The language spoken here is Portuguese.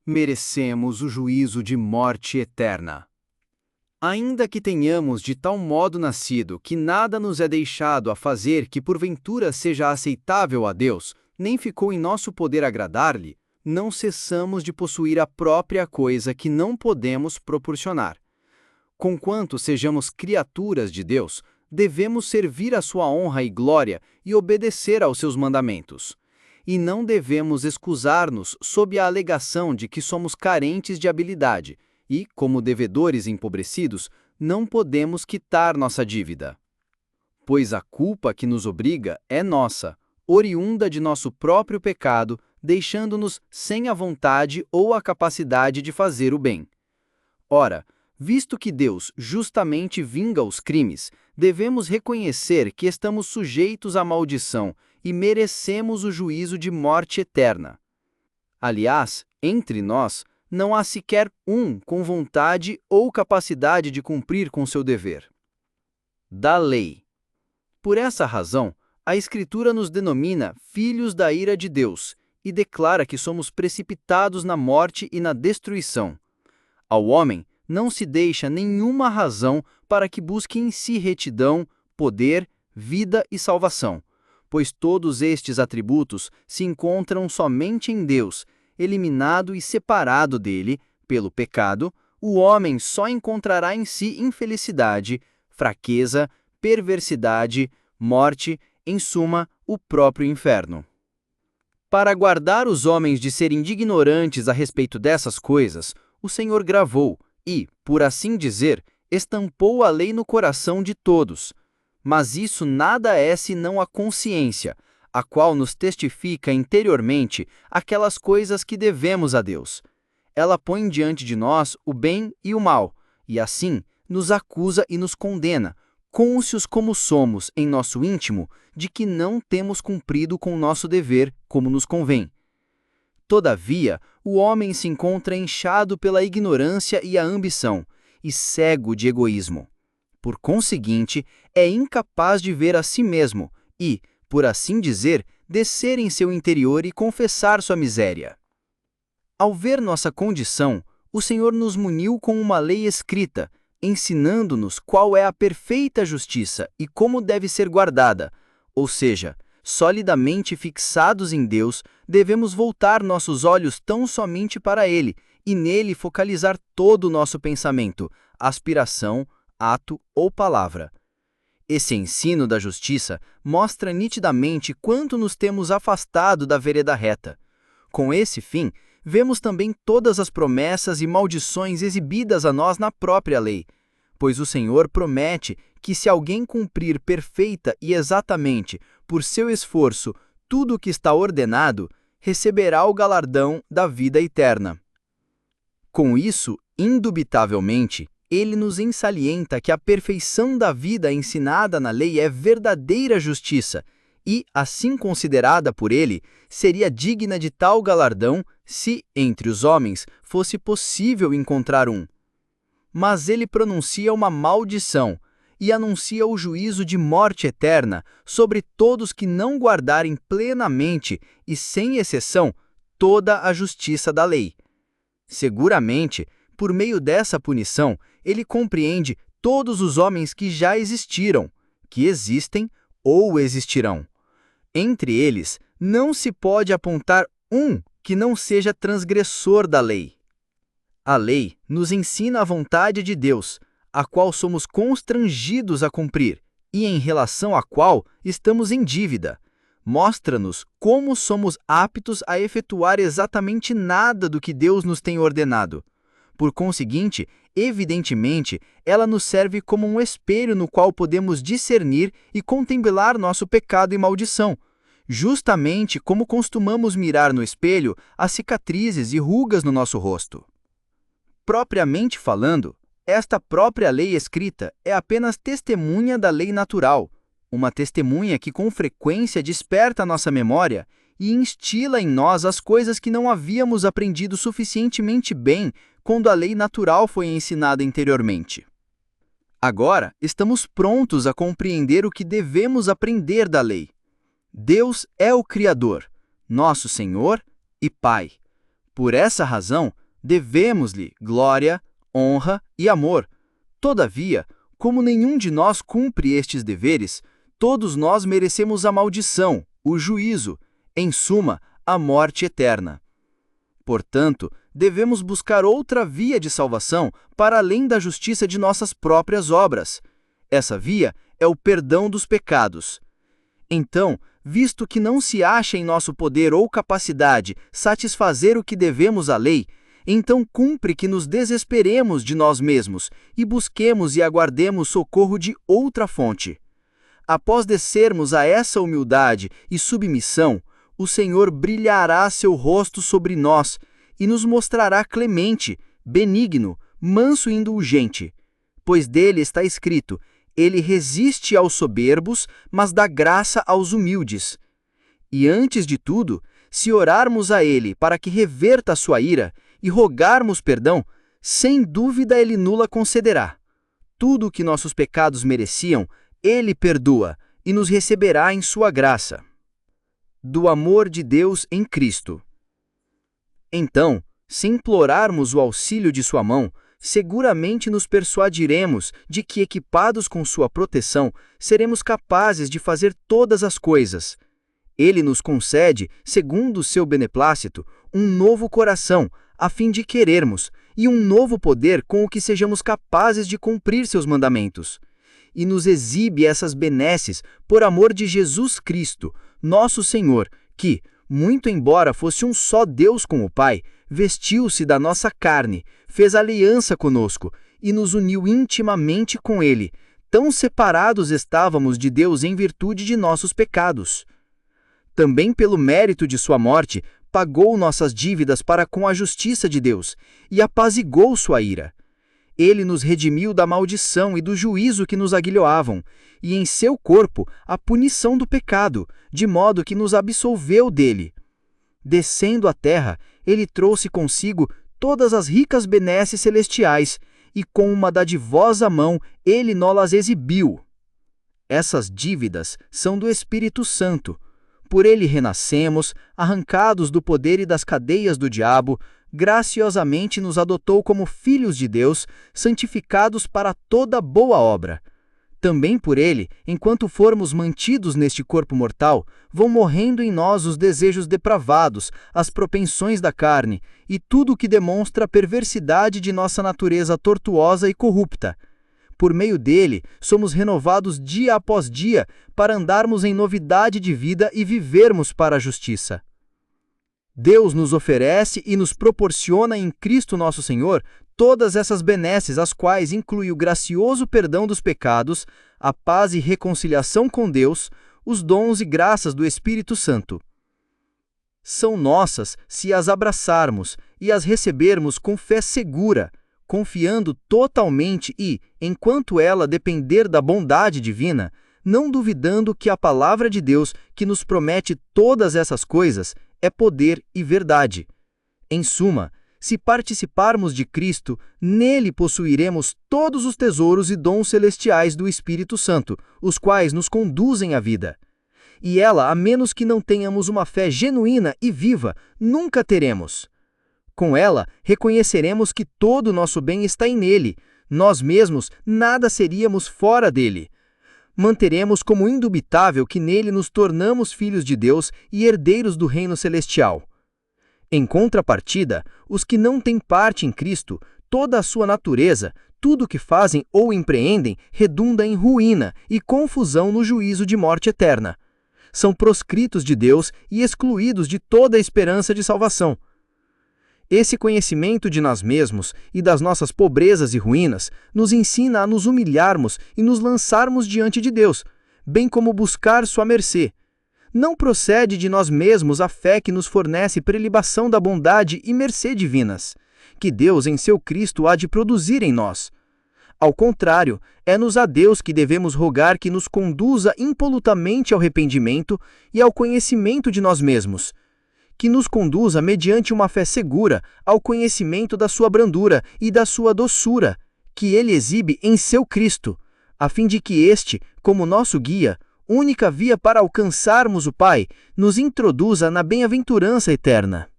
merecemos o juízo de morte eterna. Ainda que tenhamos de tal modo nascido que nada nos é deixado a fazer que porventura seja aceitável a Deus, nem ficou em nosso poder agradar-lhe, não cessamos de possuir a própria coisa que não podemos proporcionar. Conquanto sejamos criaturas de Deus, devemos servir a sua honra e glória e obedecer aos seus mandamentos. E não devemos excusar-nos sob a alegação de que somos carentes de habilidade e, como devedores empobrecidos, não podemos quitar nossa dívida. Pois a culpa que nos obriga é nossa, oriunda de nosso próprio pecado, deixando-nos sem a vontade ou a capacidade de fazer o bem. Ora, visto que Deus justamente vinga os crimes, devemos reconhecer que estamos sujeitos à maldição e merecemos o juízo de morte eterna. Aliás, entre nós, não há sequer um com vontade ou capacidade de cumprir com seu dever. Da lei. Por essa razão, a Escritura nos denomina filhos da ira de Deus e declara que somos precipitados na morte e na destruição. Ao homem não se deixa nenhuma razão para que busque em si retidão, poder, vida e salvação, pois todos estes atributos se encontram somente em Deus. Eliminado e separado dele, pelo pecado, o homem só encontrará em si infelicidade, fraqueza, perversidade, morte, em suma, o próprio inferno. Para guardar os homens de serem ignorantes a respeito dessas coisas, o Senhor gravou e, por assim dizer, estampou a lei no coração de todos. Mas isso nada é senão a consciência, a qual nos testifica interiormente aquelas coisas que devemos a Deus. Ela põe diante de nós o bem e o mal, e assim nos acusa e nos condena, cônscios como somos em nosso íntimo de que não temos cumprido com nosso dever como nos convém. Todavia, o homem se encontra inchado pela ignorância e a ambição, e cego de egoísmo. Por conseguinte, é incapaz de ver a si mesmo e, por assim dizer, descer em seu interior e confessar sua miséria. Ao ver nossa condição, o Senhor nos muniu com uma lei escrita, ensinando-nos qual é a perfeita justiça e como deve ser guardada, ou seja, solidamente fixados em Deus, devemos voltar nossos olhos tão somente para Ele e nele focalizar todo o nosso pensamento, aspiração, ato ou palavra. Esse ensino da justiça mostra nitidamente quanto nos temos afastado da vereda reta. Com esse fim, vemos também todas as promessas e maldições exibidas a nós na própria lei, pois o Senhor promete que se alguém cumprir perfeita e exatamente, por seu esforço, tudo o que está ordenado, receberá o galardão da vida eterna. Com isso, indubitavelmente, ele nos ensalienta que a perfeição da vida ensinada na lei é verdadeira justiça e, assim considerada por ele, seria digna de tal galardão se, entre os homens, fosse possível encontrar um. Mas ele pronuncia uma maldição e anuncia o juízo de morte eterna sobre todos que não guardarem plenamente e, sem exceção, toda a justiça da lei. Seguramente, por meio dessa punição, ele compreende todos os homens que já existiram, que existem ou existirão. Entre eles, não se pode apontar um que não seja transgressor da lei. A lei nos ensina a vontade de Deus, a qual somos constrangidos a cumprir e em relação à qual estamos em dívida. Mostra-nos como somos aptos a efetuar exatamente nada do que Deus nos tem ordenado. Por conseguinte, evidentemente, ela nos serve como um espelho no qual podemos discernir e contemplar nosso pecado e maldição, justamente como costumamos mirar no espelho as cicatrizes e rugas no nosso rosto. Propriamente falando, esta própria lei escrita é apenas testemunha da lei natural, uma testemunha que com frequência desperta nossa memória e instila em nós as coisas que não havíamos aprendido suficientemente bem quando a lei natural foi ensinada anteriormente. Agora, estamos prontos a compreender o que devemos aprender da lei. Deus é o Criador, nosso Senhor e Pai. Por essa razão, devemos-lhe glória, honra e amor. Todavia, como nenhum de nós cumpre estes deveres, todos nós merecemos a maldição, o juízo, em suma, a morte eterna. Portanto, devemos buscar outra via de salvação para além da justiça de nossas próprias obras. Essa via é o perdão dos pecados. Então, visto que não se acha em nosso poder ou capacidade satisfazer o que devemos à lei, então cumpre que nos desesperemos de nós mesmos e busquemos e aguardemos socorro de outra fonte. Após descermos a essa humildade e submissão, o Senhor brilhará seu rosto sobre nós e nos mostrará clemente, benigno, manso e indulgente. Pois dele está escrito: ele resiste aos soberbos, mas dá graça aos humildes. E antes de tudo, se orarmos a ele para que reverta a sua ira e rogarmos perdão, sem dúvida ele nula concederá. Tudo o que nossos pecados mereciam, ele perdoa e nos receberá em sua graça. Do amor de Deus em Cristo. Então, se implorarmos o auxílio de sua mão, seguramente nos persuadiremos de que, equipados com sua proteção, seremos capazes de fazer todas as coisas. Ele nos concede, segundo o seu beneplácito, um novo coração, a fim de querermos, e um novo poder com o que sejamos capazes de cumprir seus mandamentos. E nos exibe essas benesses por amor de Jesus Cristo, nosso Senhor, que, muito embora fosse um só Deus com o Pai, vestiu-se da nossa carne, fez aliança conosco e nos uniu intimamente com Ele. Tão separados estávamos de Deus em virtude de nossos pecados. Também pelo mérito de sua morte, pagou nossas dívidas para com a justiça de Deus e apaziguou sua ira. Ele nos redimiu da maldição e do juízo que nos aguilhoavam, e em seu corpo a punição do pecado, de modo que nos absolveu dele. Descendo à terra, ele trouxe consigo todas as ricas benesses celestiais, e com uma dadivosa mão ele nolas exibiu. Essas dívidas são do Espírito Santo. Por ele renascemos, arrancados do poder e das cadeias do diabo, graciosamente nos adotou como filhos de Deus, santificados para toda boa obra. Também por ele, enquanto formos mantidos neste corpo mortal, vão morrendo em nós os desejos depravados, as propensões da carne, e tudo o que demonstra a perversidade de nossa natureza tortuosa e corrupta. Por meio dele, somos renovados dia após dia para andarmos em novidade de vida e vivermos para a justiça. Deus nos oferece e nos proporciona em Cristo nosso Senhor todas essas benesses, as quais inclui o gracioso perdão dos pecados, a paz e reconciliação com Deus, os dons e graças do Espírito Santo. São nossas se as abraçarmos e as recebermos com fé segura, confiando totalmente e, enquanto ela depender da bondade divina, não duvidando que a palavra de Deus, que nos promete todas essas coisas, é poder e verdade. Em suma, se participarmos de Cristo, nele possuiremos todos os tesouros e dons celestiais do Espírito Santo, os quais nos conduzem à vida. E ela, a menos que não tenhamos uma fé genuína e viva, nunca teremos. Com ela, reconheceremos que todo o nosso bem está em nele. Nós mesmos nada seríamos fora dele. Manteremos como indubitável que nele nos tornamos filhos de Deus e herdeiros do reino celestial. Em contrapartida, os que não têm parte em Cristo, toda a sua natureza, tudo o que fazem ou empreendem, redunda em ruína e confusão no juízo de morte eterna. São proscritos de Deus e excluídos de toda a esperança de salvação. Esse conhecimento de nós mesmos e das nossas pobrezas e ruínas nos ensina a nos humilharmos e nos lançarmos diante de Deus, bem como buscar sua mercê. Não procede de nós mesmos a fé que nos fornece prelibação da bondade e mercê divinas, que Deus em seu Cristo há de produzir em nós. Ao contrário, é-nos a Deus que devemos rogar que nos conduza impolutamente ao arrependimento e ao conhecimento de nós mesmos, que nos conduza mediante uma fé segura ao conhecimento da sua brandura e da sua doçura, que ele exibe em seu Cristo, a fim de que este, como nosso guia, única via para alcançarmos o Pai, nos introduza na bem-aventurança eterna.